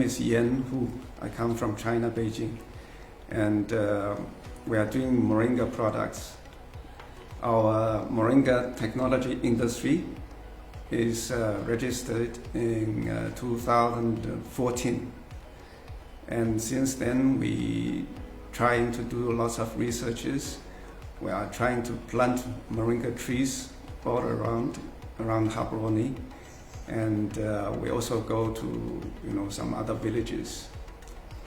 is Yan Hu. I come from China, Beijing, and we are doing Moringa products. Our Moringa Technology industry is registered in 2014, and since then we trying to do lots of researches. We are trying to plant moringa trees all around Habroni, and we also go to some other villages.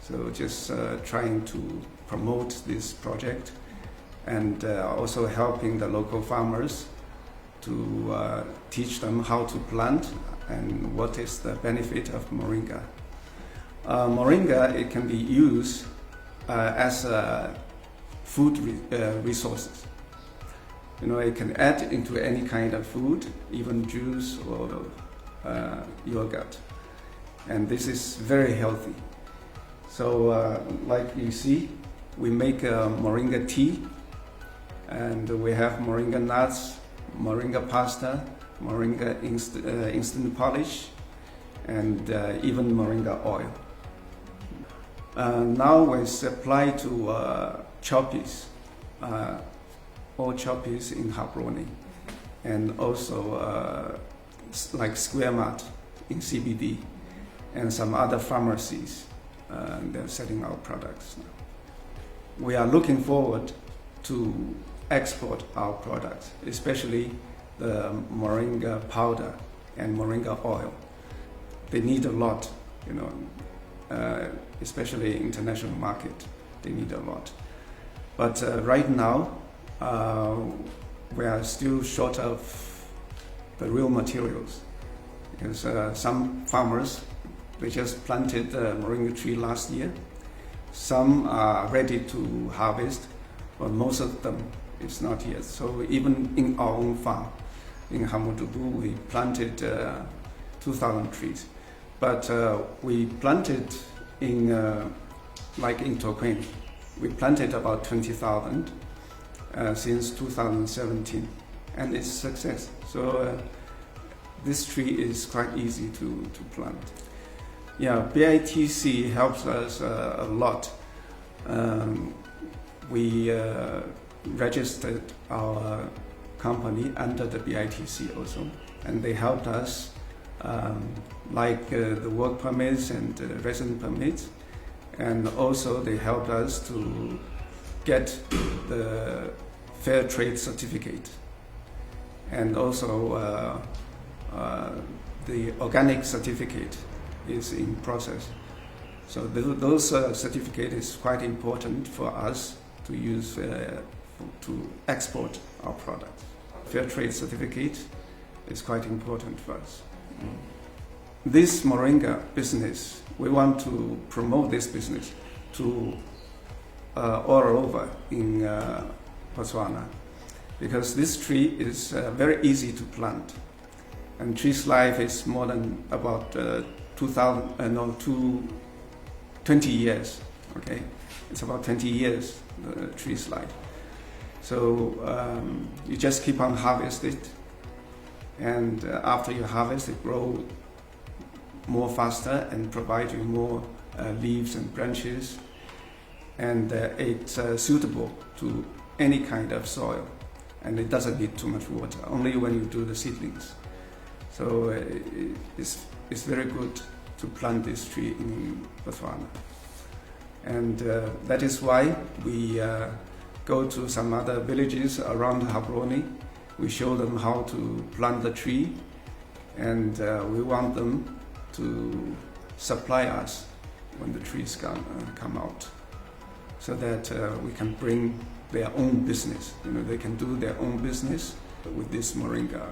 So just trying to promote this project, and also helping the local farmers to teach them how to plant and what is the benefit of moringa. Moringa, it can be used as a food resources. It can add into any kind of food, even juice or yogurt, and this is very healthy. So like you see, we make moringa tea, and we have moringa nuts, moringa pasta, moringa instant polish, and even moringa oil. Now we supply to choppies, all choppies in Habroni, and also like Square Mart in CBD, and some other pharmacies. They're selling our products now. We are looking forward to export our products, especially the moringa powder and moringa oil. They need a lot, especially international market. They need a lot. But right now, we are still short of the real materials, because some farmers, they just planted the moringa tree last year. Some are ready to harvest, but most of them is not yet. So even in our own farm, in Hamudubu, we planted 2,000 trees. But we planted like in Toquin, we planted about 20,000 since 2017, and it's a success. So this tree is quite easy to plant. Yeah, BITC helps us a lot. We registered our company under the BITC also, and they helped us like the work permits and resident permits, and also they helped us to get the fair trade certificate, and also the organic certificate is in process. So those certificate is quite important for us to use to export our products. Fair trade certificate is quite important for us. This moringa business, we want to promote this business to all over in Botswana, because this tree is very easy to plant, and tree's life is more than about 20 years. Okay, it's about 20 years, the tree's life. So you just keep on harvest it, and after you harvest it, grow more faster and provide you more leaves and branches, and it's suitable to any kind of soil, and it doesn't need too much water, only when you do the seedlings. So it's very good to plant this tree in Botswana, and that is why we go to some other villages around Habroni. We show them how to plant the tree, and we want them to supply us when the trees come out, so that we can bring their own business. They can do their own business with this moringa